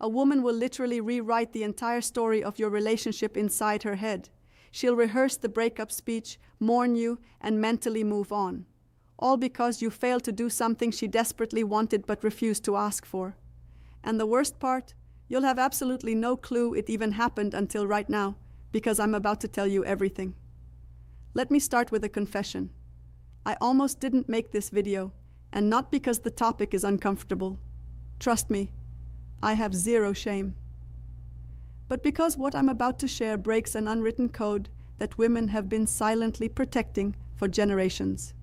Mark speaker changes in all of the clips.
Speaker 1: A woman will literally rewrite the entire story of your relationship inside her head. She'll rehearse the breakup speech, mourn you, and mentally move on. All because you failed to do something she desperately wanted but refused to ask for. And the worst part? You'll have absolutely no clue it even happened until right now, because I'm about to tell you everything. Let me start with a confession. I almost didn't make this video, and not because the topic is uncomfortable. Trust me, I have zero shame. But because what I'm about to share breaks an unwritten code that women have been silently protecting for generations.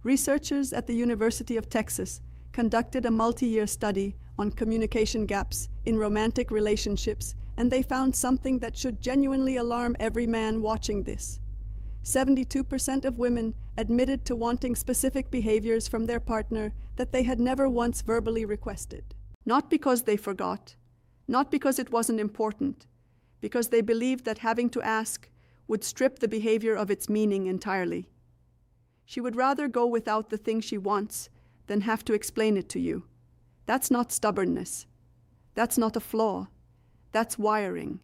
Speaker 1: Researchers at the University of Texas conducted a multi-year study on communication gaps in romantic relationships, and they found something that should genuinely alarm every man watching this. 72% of women admitted to wanting specific behaviors from their partner that they had never once verbally requested. Not because they forgot, not because it wasn't important, because they believed that having to ask would strip the behavior of its meaning entirely. She would rather go without the thing she wants than have to explain it to you. That's not stubbornness. That's not a flaw. That's wiring.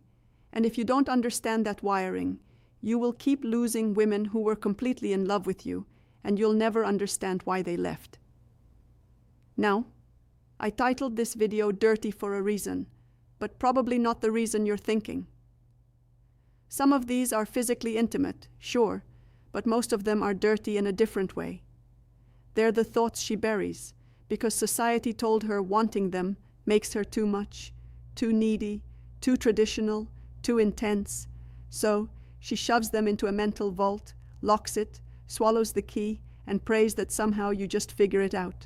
Speaker 1: And if you don't understand that wiring, you will keep losing women who were completely in love with you, and you'll never understand why they left. Now, I titled this video Dirty for a reason, but probably not the reason you're thinking. Some of these are physically intimate, sure, but most of them are dirty in a different way. They're the thoughts she buries, because society told her wanting them makes her too much, too needy, too traditional, too intense. So she shoves them into a mental vault, locks it, swallows the key, and prays that somehow you just figure it out.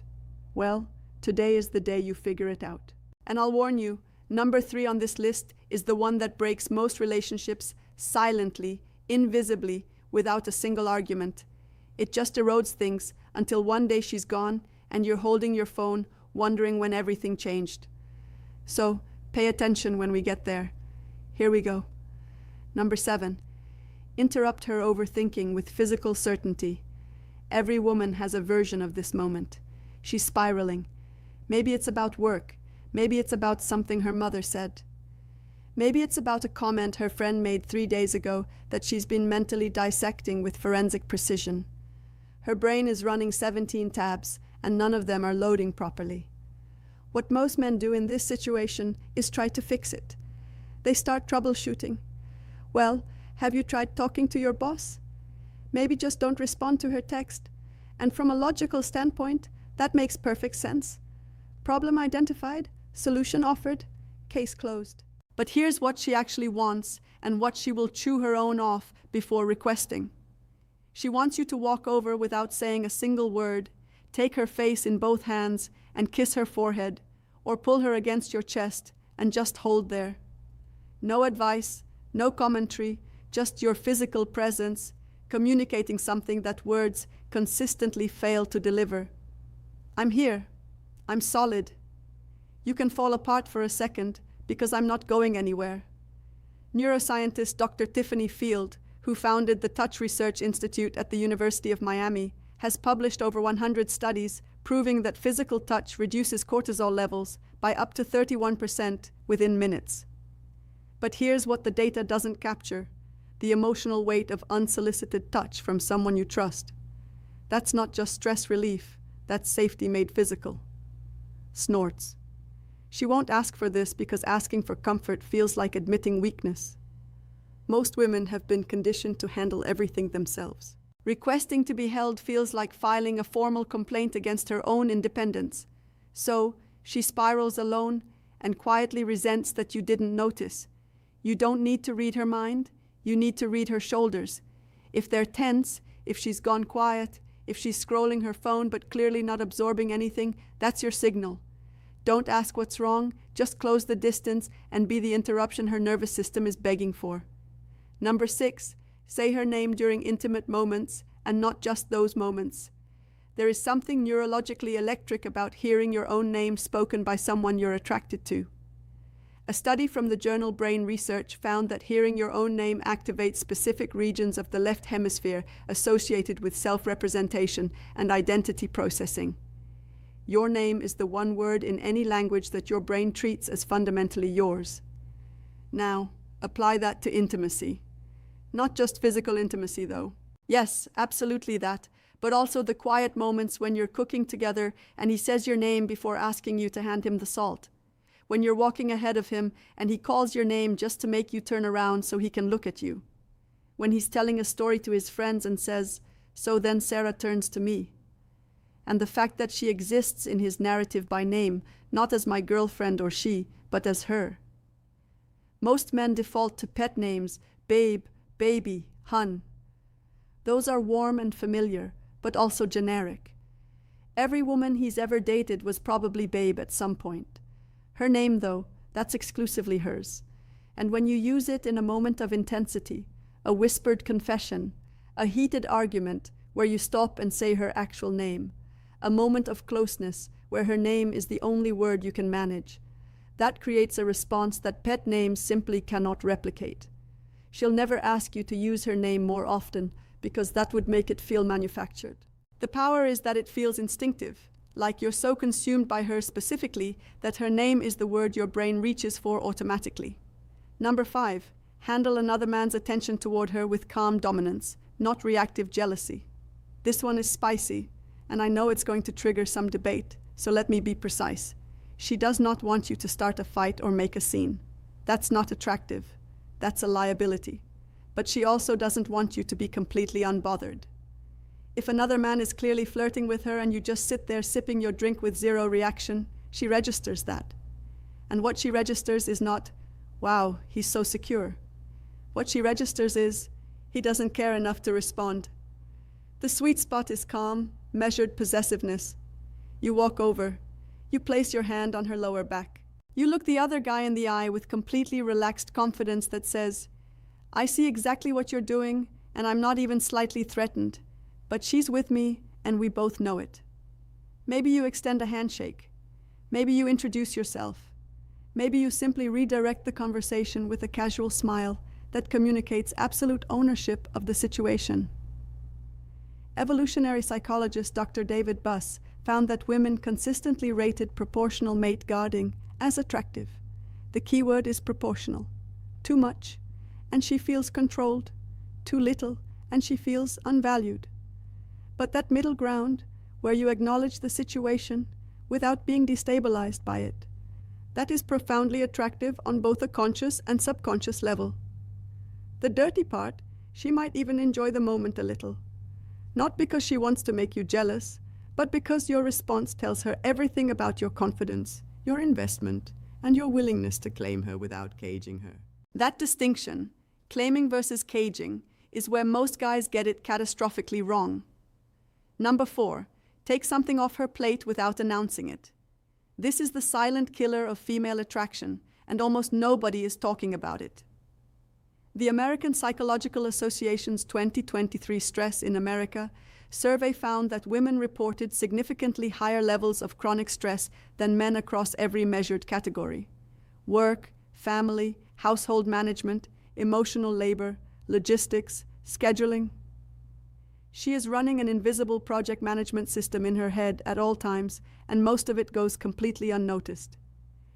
Speaker 1: Well, today is the day you figure it out. And I'll warn you, number 3 on this list is the one that breaks most relationships silently, invisibly, without a single argument. It just erodes things until one day she's gone and you're holding your phone, wondering when everything changed. So pay attention when we get there. Here we go. Number 7, interrupt her overthinking with physical certainty. Every woman has a version of this moment. She's spiraling. Maybe it's about work. Maybe it's about something her mother said. Maybe it's about a comment her friend made 3 days ago that she's been mentally dissecting with forensic precision. Her brain is running 17 tabs, and none of them are loading properly. What most men do in this situation is try to fix it. They start troubleshooting. Well, have you tried talking to your boss? Maybe just don't respond to her text. And from a logical standpoint, that makes perfect sense. Problem identified, solution offered, case closed. But here's what she actually wants and what she will chew her own off before requesting. She wants you to walk over without saying a single word, take her face in both hands and kiss her forehead, or pull her against your chest and just hold there. No advice, no commentary, just your physical presence, communicating something that words consistently fail to deliver. I'm here. I'm solid. You can fall apart for a second because I'm not going anywhere. Neuroscientist Dr. Tiffany Field, who founded the Touch Research Institute at the University of Miami, has published over 100 studies proving that physical touch reduces cortisol levels by up to 31% within minutes. But here's what the data doesn't capture: the emotional weight of unsolicited touch from someone you trust. That's not just stress relief, that's safety made physical. Snorts. She won't ask for this because asking for comfort feels like admitting weakness. Most women have been conditioned to handle everything themselves. Requesting to be held feels like filing a formal complaint against her own independence. So she spirals alone and quietly resents that you didn't notice. You don't need to read her mind, you need to read her shoulders. If they're tense, if she's gone quiet, if she's scrolling her phone but clearly not absorbing anything, that's your signal. Don't ask what's wrong, just close the distance and be the interruption her nervous system is begging for. Number 6, say her name during intimate moments, and not just those moments. There is something neurologically electric about hearing your own name spoken by someone you're attracted to. A study from the journal Brain Research found that hearing your own name activates specific regions of the left hemisphere associated with self-representation and identity processing. Your name is the one word in any language that your brain treats as fundamentally yours. Now, apply that to intimacy. Not just physical intimacy, though. Yes, absolutely that, but also the quiet moments when you're cooking together and he says your name before asking you to hand him the salt. When you're walking ahead of him and he calls your name just to make you turn around so he can look at you. When he's telling a story to his friends and says, "So then Sarah turns to me." And the fact that she exists in his narrative by name, not as my girlfriend or she, but as her. Most men default to pet names, babe, baby, hun. Those are warm and familiar, but also generic. Every woman he's ever dated was probably babe at some point. Her name, though, that's exclusively hers. And when you use it in a moment of intensity, a whispered confession, a heated argument where you stop and say her actual name, a moment of closeness where her name is the only word you can manage, that creates a response that pet names simply cannot replicate. She'll never ask you to use her name more often because that would make it feel manufactured. The power is that it feels instinctive, like you're so consumed by her specifically that her name is the word your brain reaches for automatically. Number 5, handle another man's attention toward her with calm dominance, not reactive jealousy. This one is spicy, and I know it's going to trigger some debate, so let me be precise. She does not want you to start a fight or make a scene. That's not attractive. That's a liability. But she also doesn't want you to be completely unbothered. If another man is clearly flirting with her and you just sit there sipping your drink with zero reaction, she registers that. And what she registers is not, "Wow, he's so secure." What she registers is, "He doesn't care enough to respond." The sweet spot is calm, measured possessiveness. You walk over. You place your hand on her lower back. You look the other guy in the eye with completely relaxed confidence that says, "I see exactly what you're doing, and I'm not even slightly threatened, but she's with me, and we both know it." Maybe you extend a handshake. Maybe you introduce yourself. Maybe you simply redirect the conversation with a casual smile that communicates absolute ownership of the situation. Evolutionary psychologist Dr. David Buss found that women consistently rated proportional mate guarding as attractive. The key word is proportional. Too much, and she feels controlled. Too little, and she feels unvalued. But that middle ground, where you acknowledge the situation without being destabilized by it, that is profoundly attractive on both a conscious and subconscious level. The dirty part, she might even enjoy the moment a little. Not because she wants to make you jealous, but because your response tells her everything about your confidence, your investment, and your willingness to claim her without caging her. That distinction, claiming versus caging, is where most guys get it catastrophically wrong. Number 4, take something off her plate without announcing it. This is the silent killer of female attraction, and almost nobody is talking about it. The American Psychological Association's 2023 Stress in America survey found that women reported significantly higher levels of chronic stress than men across every measured category: work, family, household management, emotional labor, logistics, scheduling. She is running an invisible project management system in her head at all times, and most of it goes completely unnoticed.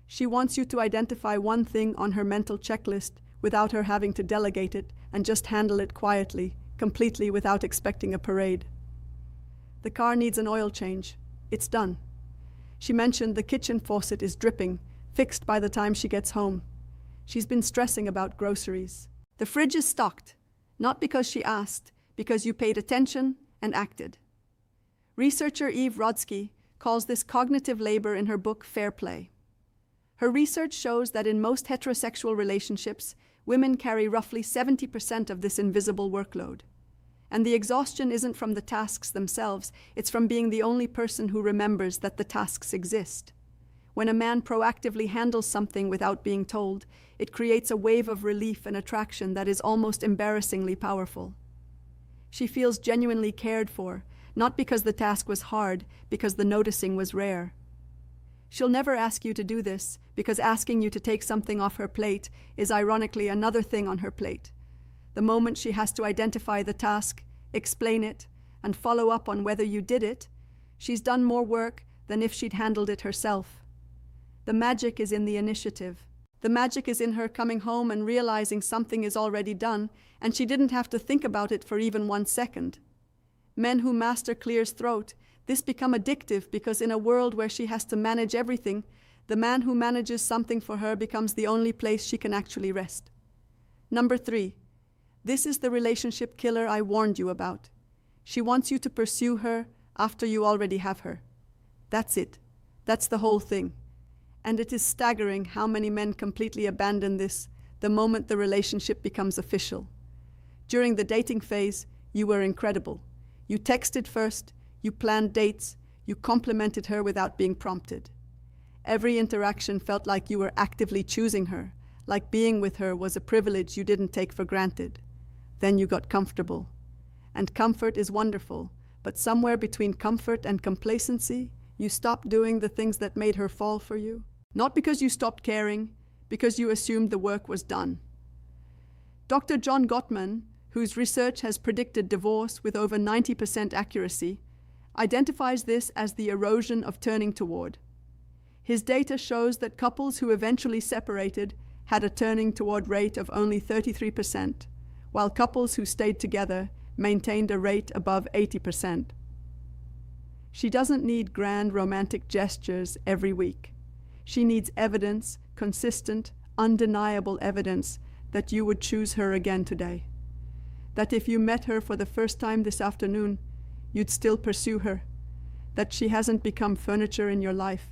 Speaker 1: She wants you to identify one thing on her mental checklist without her having to delegate it and just handle it quietly, completely without expecting a parade. The car needs an oil change. It's done. She mentioned the kitchen faucet is dripping, fixed by the time she gets home. She's been stressing about groceries. The fridge is stocked, not because she asked, because you paid attention and acted. Researcher Eve Rodsky calls this cognitive labor in her book Fair Play. Her research shows that in most heterosexual relationships, women carry roughly 70% of this invisible workload. And the exhaustion isn't from the tasks themselves, it's from being the only person who remembers that the tasks exist. When a man proactively handles something without being told, it creates a wave of relief and attraction that is almost embarrassingly powerful. She feels genuinely cared for, not because the task was hard, because the noticing was rare. She'll never ask you to do this, because asking you to take something off her plate is ironically another thing on her plate. The moment she has to identify the task, explain it, and follow up on whether you did it, she's done more work than if she'd handled it herself. The magic is in the initiative. The magic is in her coming home and realizing something is already done, and she didn't have to think about it for even 1 second. Men who master Clear's throat, this become addictive because in a world where she has to manage everything, the man who manages something for her becomes the only place she can actually rest. Number 3. This is the relationship killer I warned you about. She wants you to pursue her after you already have her. That's it. That's the whole thing. And it is staggering how many men completely abandon this the moment the relationship becomes official. During the dating phase, you were incredible. You texted first, you planned dates, you complimented her without being prompted. Every interaction felt like you were actively choosing her, like being with her was a privilege you didn't take for granted. Then you got comfortable. And comfort is wonderful, but somewhere between comfort and complacency, you stopped doing the things that made her fall for you. Not because you stopped caring, because you assumed the work was done. Dr. John Gottman, whose research has predicted divorce with over 90% accuracy, identifies this as the erosion of turning toward. His data shows that couples who eventually separated had a turning toward rate of only 33%, while couples who stayed together maintained a rate above 80%. She doesn't need grand romantic gestures every week. She needs evidence, consistent, undeniable evidence that you would choose her again today. That if you met her for the first time this afternoon, you'd still pursue her. That she hasn't become furniture in your life.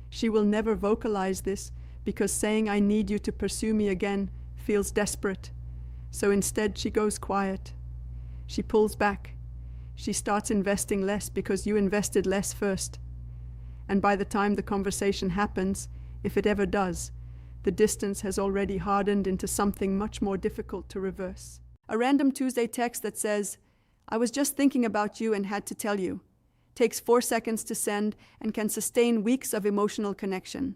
Speaker 1: She will never vocalize this because saying I need you to pursue me again feels desperate. So instead she goes quiet. She pulls back. She starts investing less because you invested less first. And by the time the conversation happens, if it ever does, the distance has already hardened into something much more difficult to reverse. A random Tuesday text that says, I was just thinking about you and had to tell you, takes 4 seconds to send and can sustain weeks of emotional connection.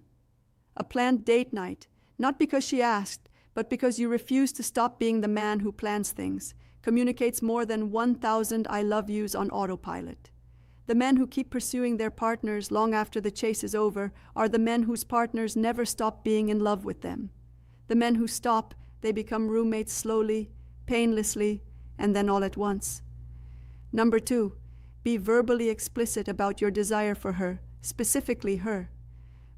Speaker 1: A planned date night, not because she asked, but because you refuse to stop being the man who plans things, communicates more than 1,000 I love yous on autopilot. The men who keep pursuing their partners long after the chase is over are the men whose partners never stop being in love with them. The men who stop, they become roommates slowly, painlessly, and then all at once. Number 2, be verbally explicit about your desire for her, specifically her.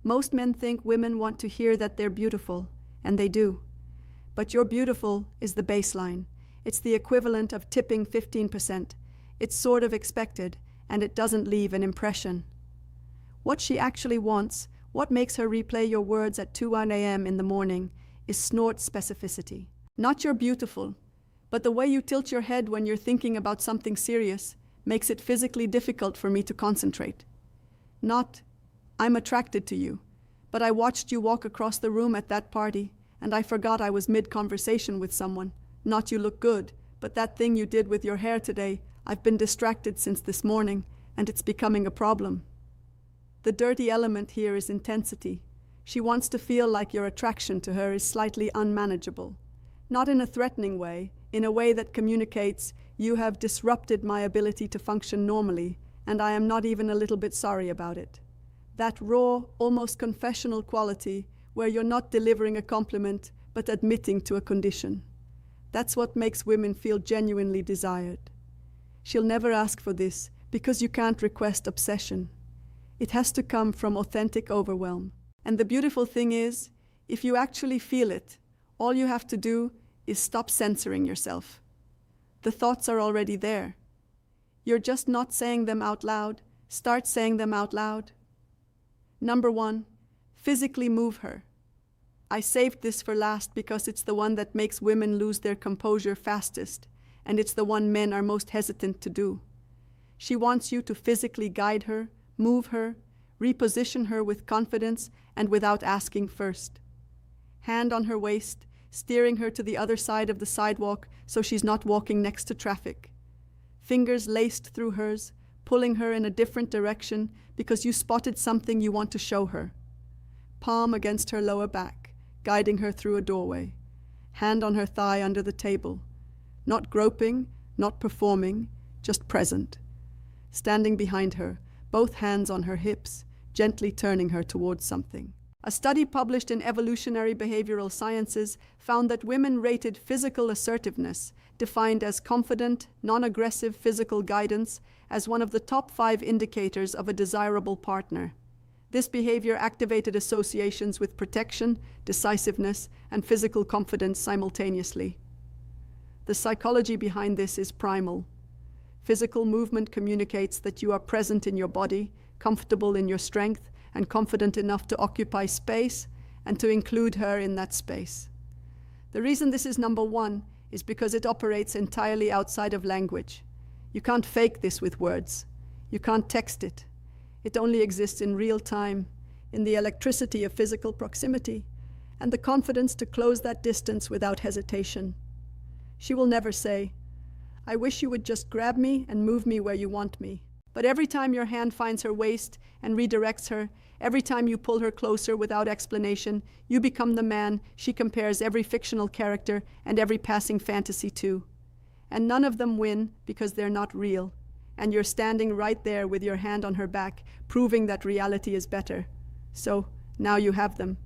Speaker 1: Most men think women want to hear that they're beautiful, and they do. But your beautiful is the baseline. It's the equivalent of tipping 15%. It's sort of expected, and it doesn't leave an impression. What she actually wants, what makes her replay your words at 2:01 a.m. in the morning, is snort specificity. Not you're beautiful, but the way you tilt your head when you're thinking about something serious makes it physically difficult for me to concentrate. Not, I'm attracted to you, but I watched you walk across the room at that party, and I forgot I was mid-conversation with someone. Not you look good, but that thing you did with your hair today, I've been distracted since this morning, and it's becoming a problem. The dirty element here is intensity. She wants to feel like your attraction to her is slightly unmanageable. Not in a threatening way, in a way that communicates, you have disrupted my ability to function normally, and I am not even a little bit sorry about it. That raw, almost confessional quality where you're not delivering a compliment, but admitting to a condition. That's what makes women feel genuinely desired. She'll never ask for this because you can't request obsession. It has to come from authentic overwhelm. And the beautiful thing is, if you actually feel it, all you have to do is stop censoring yourself. The thoughts are already there. You're just not saying them out loud. Start saying them out loud. Number 1, physically move her. I saved this for last because it's the one that makes women lose their composure fastest, and it's the one men are most hesitant to do. She wants you to physically guide her, move her, reposition her with confidence and without asking first. Hand on her waist, steering her to the other side of the sidewalk so she's not walking next to traffic. Fingers laced through hers, pulling her in a different direction because you spotted something you want to show her. Palm against her lower back, guiding her through a doorway. Hand on her thigh under the table. Not groping, not performing, just present. Standing behind her, both hands on her hips, gently turning her towards something. A study published in Evolutionary Behavioral Sciences found that women rated physical assertiveness, defined as confident, non-aggressive physical guidance, as one of the top 5 indicators of a desirable partner. This behavior activated associations with protection, decisiveness, and physical confidence simultaneously. The psychology behind this is primal. Physical movement communicates that you are present in your body, comfortable in your strength, and confident enough to occupy space and to include her in that space. The reason this is number 1 is because it operates entirely outside of language. You can't fake this with words. You can't text it. It only exists in real time, in the electricity of physical proximity, and the confidence to close that distance without hesitation. She will never say, "I wish you would just grab me and move me where you want me." But every time your hand finds her waist and redirects her, every time you pull her closer without explanation, you become the man she compares every fictional character and every passing fantasy to. And none of them win because they're not real. And you're standing right there with your hand on her back, proving that reality is better. So, now you have them.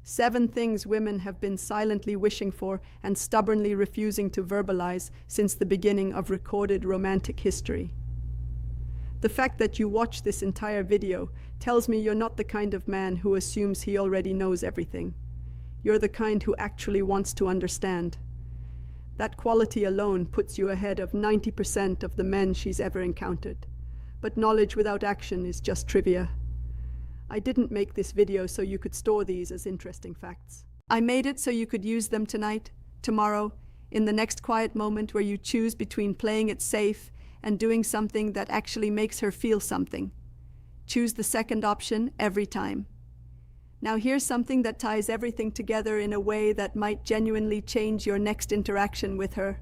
Speaker 1: 7 things women have been silently wishing for and stubbornly refusing to verbalize since the beginning of recorded romantic history. The fact that you watch this entire video tells me you're not the kind of man who assumes he already knows everything. You're the kind who actually wants to understand. That quality alone puts you ahead of 90% of the men she's ever encountered. But knowledge without action is just trivia. I didn't make this video so you could store these as interesting facts. I made it so you could use them tonight, tomorrow, in the next quiet moment where you choose between playing it safe and doing something that actually makes her feel something. Choose the second option every time. Now here's something that ties everything together in a way that might genuinely change your next interaction with her.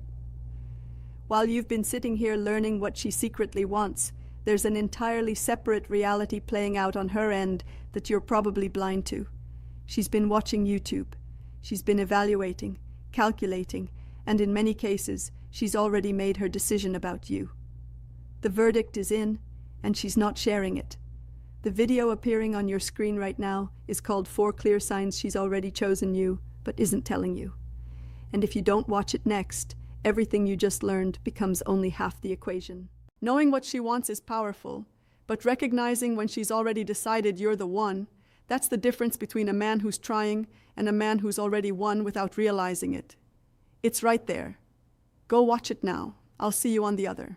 Speaker 1: While you've been sitting here learning what she secretly wants, there's an entirely separate reality playing out on her end that you're probably blind to. She's been watching YouTube. She's been evaluating, calculating, and in many cases, she's already made her decision about you. The verdict is in, and she's not sharing it. The video appearing on your screen right now is called 4 Clear Signs She's Already Chosen You, but isn't telling you. And if you don't watch it next, everything you just learned becomes only half the equation. Knowing what she wants is powerful, but recognizing when she's already decided you're the one, that's the difference between a man who's trying and a man who's already won without realizing it. It's right there. Go watch it now. I'll see you on the other.